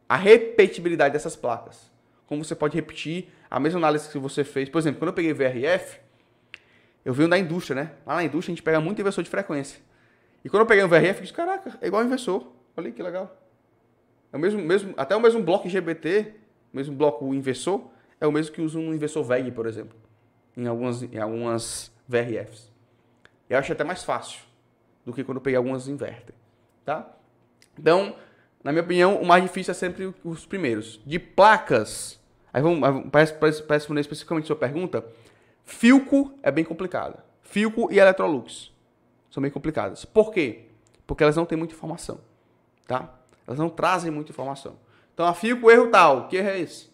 a repetibilidade dessas placas. Como você pode repetir a mesma análise que você fez. Por exemplo, quando eu peguei VRF, eu venho da indústria, né? Lá na indústria a gente pega muito inversor de frequência. E quando eu peguei um VRF, eu disse, caraca, é igual inversor. Olha que legal. É o até o mesmo bloco GBT, o mesmo bloco inversor, é o mesmo que usa um inversor VEG, por exemplo. Em algumas VRFs. Eu achei até mais fácil do que quando eu peguei algumas inverter. Tá? Então, na minha opinião, o mais difícil é sempre os primeiros. De placas, aí para responder especificamente a sua pergunta, Philco é bem complicada. Philco e Electrolux são bem complicadas. Por quê? Porque elas não têm muita informação. Tá? Elas não trazem muita informação. Então, a Philco, erro tal. Que erro é esse?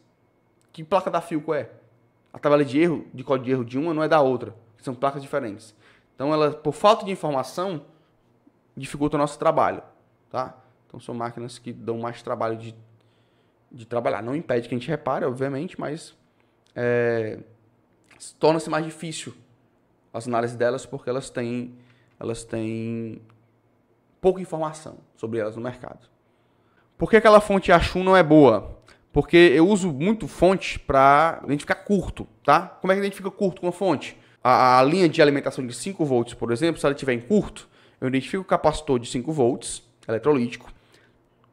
Que placa da Philco é? A tabela de código de erro de uma não é da outra. São placas diferentes. Então, ela, por falta de informação, dificulta o nosso trabalho. Tá? Então, são máquinas que dão mais trabalho de trabalhar. Não impede que a gente repare, obviamente, mas torna-se mais difícil as análises delas porque elas têm pouca informação sobre elas no mercado. Por que aquela fonte Ashun não é boa? Porque eu uso muito fonte para identificar curto, tá? Como é que identifica curto com a fonte? A linha de alimentação de 5 volts, por exemplo, se ela estiver em curto, eu identifico o capacitor de 5 volts, eletrolítico,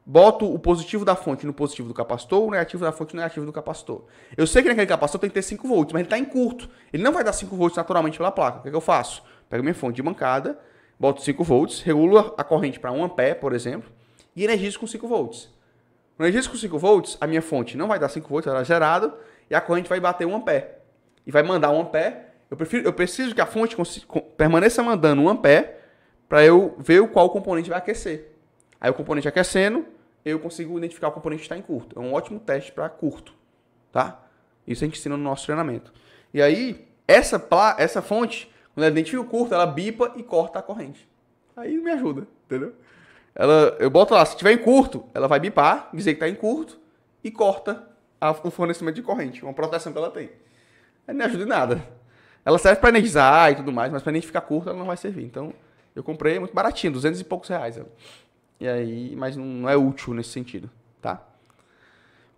boto o positivo da fonte no positivo do capacitor, o negativo da fonte no negativo do capacitor. Eu sei que naquele capacitor tem que ter 5 volts, mas ele está em curto. Ele não vai dar 5 volts naturalmente pela placa. O que eu faço? Pego minha fonte de bancada, boto 5 volts, regulo a corrente para 1 ampere, por exemplo, e energizo com 5 volts. Quando eu energizo com 5 volts, a minha fonte não vai dar 5 volts, ela é gerada, e a corrente vai bater 1 ampere. E vai mandar 1 ampere. Eu preciso que a fonte permaneça mandando 1 ampere para eu ver qual componente vai aquecer. Aí o componente aquecendo, eu consigo identificar o componente que está em curto. É um ótimo teste para curto. Tá? Isso a gente ensina no nosso treinamento. E aí, essa fonte, quando ela identifica o curto, ela bipa e corta a corrente. Aí me ajuda, entendeu? Eu boto lá, se estiver em curto, ela vai bipar, dizer que está em curto, e corta o fornecimento de corrente, uma proteção que ela tem. Aí não ajuda em nada. Ela serve para energizar e tudo mais, mas para identificar curto ela não vai servir. Então, eu comprei muito baratinho, 200 e poucos reais. E aí, mas não é útil nesse sentido, tá?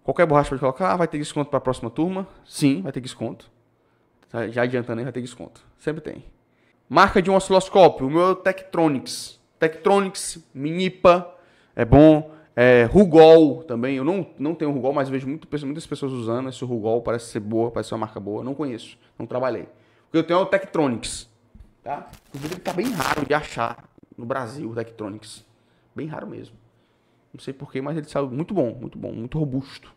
Qualquer borracha pode colocar, vai ter desconto para a próxima turma? Sim, vai ter desconto. Já adiantando aí, vai ter desconto. Sempre tem. Marca de um osciloscópio, o meu é o Tektronix. Tektronix, Minipa, É bom. Rugol também. Eu não tenho Rugol, mas vejo muitas pessoas usando esse Rugol. Parece ser boa, parece ser uma marca boa. Não conheço, não trabalhei. O que eu tenho é o Tektronix. Tá? Inclusive, ele tá bem raro de achar no Brasil, o Tektronix. Bem raro mesmo. Não sei porquê, mas ele saiu muito bom, muito robusto.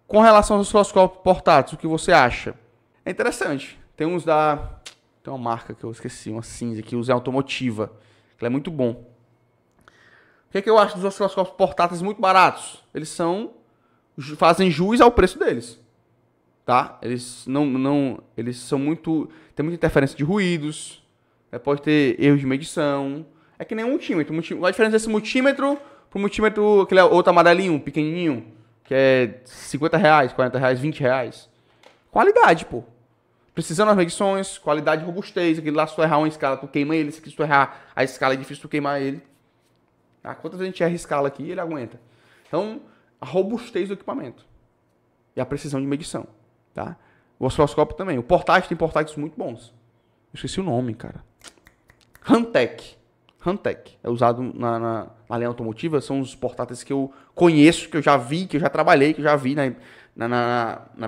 Com relação aos osciloscópios portáteis, o que você acha? É interessante. Tem uns da... Tem uma marca que eu esqueci, uma cinza, que usa automotiva. Que é muito bom. O que eu acho dos osciloscópios portáteis muito baratos? Eles fazem jus ao preço deles. Tá? Eles eles são muito... Tem muita interferência de ruídos. Pode ter erros de medição. É que nem um multímetro. Qual a diferença desse multímetro pro multímetro, aquele outro amarelinho, pequenininho, que é R$50, R$40, R$20? Qualidade, pô. Precisando das medições, qualidade e robustez. Aquele lá, se tu errar uma escala, tu queima ele. Se tu errar a escala, é difícil tu queimar ele. Tá? Quantas vezes a gente erra a escala aqui, ele aguenta. Então, a robustez do equipamento. E a precisão de medição. Tá? O osciloscópio também. O portátil tem portáteis muito bons. Eu esqueci o nome, cara. Hantek. É usado na linha automotiva. São os portáteis que eu conheço, que eu já vi, que eu já trabalhei, que eu já vi no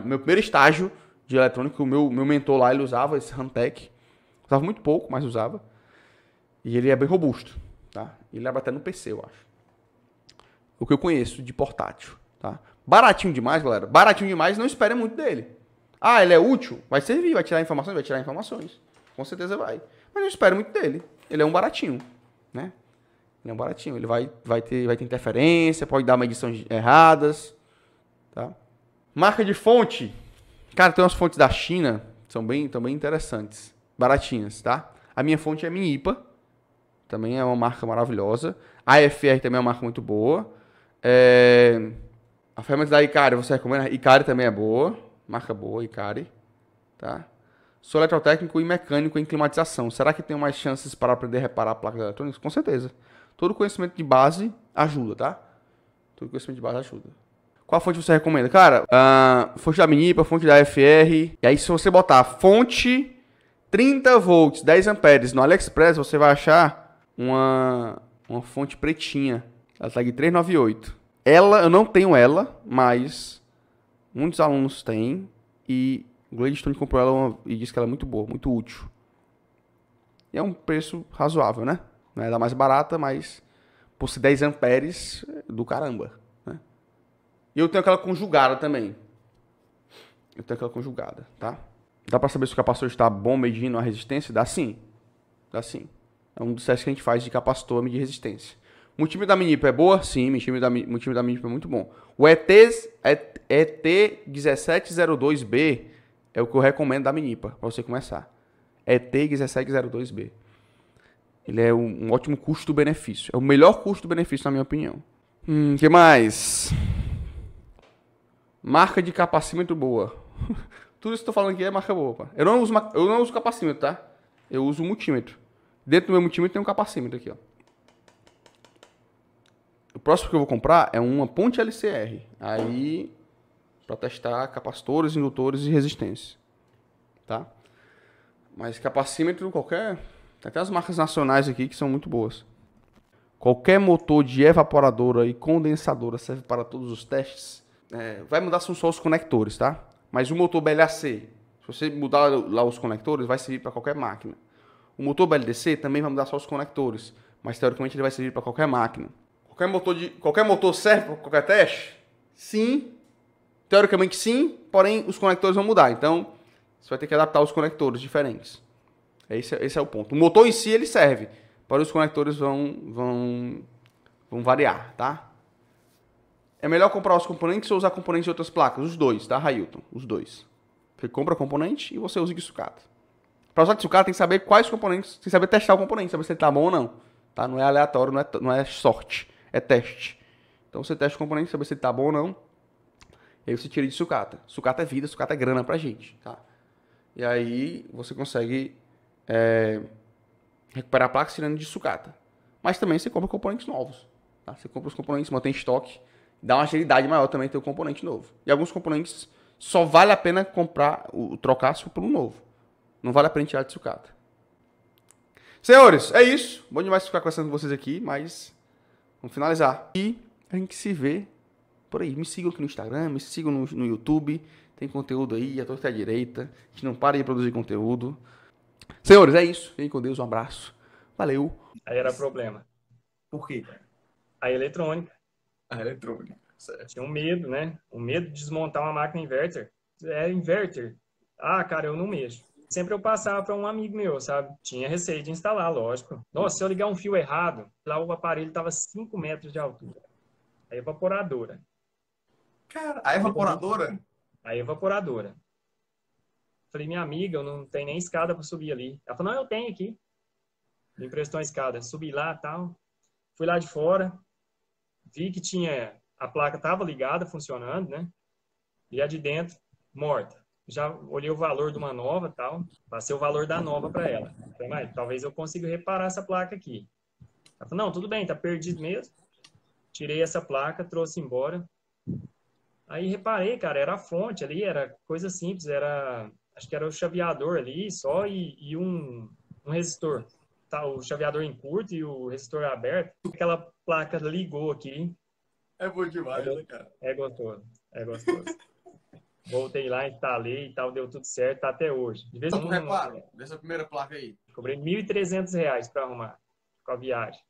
meu primeiro estágio de eletrônica. O meu mentor lá, ele usava esse Hantek. Usava muito pouco, mas usava. E ele é bem robusto. Tá? Ele leva até no PC, eu acho. O que eu conheço de portátil. Tá? Baratinho demais, galera. Baratinho demais, não espere muito dele. Ah, ele é útil? Vai servir, vai tirar informações? Vai tirar informações. Com certeza vai. Mas não espere muito dele. Ele é um baratinho. Né? Ele é um baratinho. Ele vai ter interferência, pode dar medições erradas. Tá? Marca de fonte. Cara, tem umas fontes da China, são bem interessantes. Baratinhas, tá? A minha fonte é Minipa. Também é uma marca maravilhosa. A AFR também é uma marca muito boa. A ferramenta da Ikari, você recomenda? Ikari também é boa. Marca boa, Ikari. Tá? Sou eletrotécnico e mecânico em climatização. Será que tenho mais chances para aprender a reparar placas eletrônicas? Com certeza. Todo conhecimento de base ajuda, tá? Todo conhecimento de base ajuda. Qual fonte você recomenda? Cara, fonte da Minipa, fonte da AFR. E aí, se você botar fonte 30 volts, 10 amperes no AliExpress, você vai achar uma fonte pretinha. Ela tá aqui 398. Eu não tenho ela, mas muitos alunos têm. E o Gladstone comprou ela e disse que ela é muito boa, muito útil. E é um preço razoável, né? Não é da mais barata, mas por ser 10 amperes, do caramba. Né? E eu tenho aquela conjugada também. Tá? Dá pra saber se o capacitor está bom medindo a resistência? Dá sim. É um dos testes que a gente faz de capacitor medir resistência. O multímetro da Minipa é boa? Sim, o multímetro da Minipa é muito bom. O ET1702B é o que eu recomendo da Minipa, para você começar. ET1702B. Ele é um ótimo custo-benefício. É o melhor custo-benefício, na minha opinião. Que mais? Marca de capacímetro boa. Tudo isso que eu tô falando aqui é marca boa, pá. Eu não uso capacímetro, tá? Eu uso multímetro. Dentro do meu multímetro tem um capacímetro aqui, ó. O próximo que eu vou comprar é uma ponte LCR. Aí, para testar capacitores, indutores e resistência. Tá? Mas capacímetro, qualquer... Tem até as marcas nacionais aqui que são muito boas. Qualquer motor de evaporadora e condensadora serve para todos os testes. Vai mudar só os conectores, tá? Mas o motor BLAC, se você mudar lá os conectores, vai servir para qualquer máquina. O motor BLDC também vai mudar só os conectores. Mas teoricamente ele vai servir para qualquer máquina. Qualquer motor serve para qualquer teste? Sim. Teoricamente sim, porém os conectores vão mudar. Então, você vai ter que adaptar os conectores diferentes. Esse é o ponto. O motor em si ele serve, porém os conectores vão variar, tá? É melhor comprar os componentes ou usar componentes de outras placas? Os dois, tá, Railton? Os dois. Você compra componente e você usa de sucata. Para usar de sucata tem que saber quais componentes, tem que saber testar o componente, saber se ele tá bom ou não. Tá? Não é aleatório, não é sorte. É teste. Então você testa o componente, saber se ele tá bom ou não. E aí você tira de sucata. Sucata é vida, sucata é grana pra gente. Tá? E aí você consegue recuperar a placa tirando de sucata. Mas também você compra componentes novos. Tá? Você compra os componentes, mantém estoque. Dá uma agilidade maior também ter o componente novo. E alguns componentes só vale a pena trocar por um novo. Não vale a pena tirar de sucata. Senhores, é isso. Bom demais ficar conversando com vocês aqui, mas... Vamos finalizar. E a gente se vê por aí. Me sigam aqui no Instagram, me sigam no YouTube. Tem conteúdo aí, à torta e à direita. A gente não para de produzir conteúdo. Senhores, é isso. Fiquem com Deus, um abraço. Valeu. Aí era problema. Por quê? A eletrônica. A eletrônica, certo. Tinha um medo, né? O medo de desmontar uma máquina inverter. É inverter. Ah, cara, eu não mexo. Sempre eu passava para um amigo meu, sabe? Tinha receio de instalar, lógico. Nossa, se eu ligar um fio errado, lá o aparelho estava 5 metros de altura. A evaporadora. Cara, a evaporadora? A evaporadora. Falei, minha amiga, eu não tenho nem escada para subir ali. Ela falou, não, eu tenho aqui. Me emprestou uma escada. Subi lá e tal. Fui lá de fora. Vi que tinha... A placa estava ligada, funcionando, né? E a de dentro, morta. Já olhei o valor de uma nova e tal. Passei o valor da nova para ela. Falei, mas talvez eu consiga reparar essa placa aqui. Ela falou, não, tudo bem, tá perdido mesmo. Tirei essa placa, trouxe embora. Aí reparei, cara, era a fonte ali, era coisa simples, era... Acho que era o chaveador ali só e um resistor. Tá, o chaveador em curto e o resistor aberto. Aquela placa ligou aqui. É bom demais, né, cara? É gostoso, é gostoso. Voltei lá, instalei e tal, deu tudo certo, tá até hoje. De vez em Quanto quando, reparo dessa primeira placa aí? cobrei R$ 1.300 para arrumar com a viagem.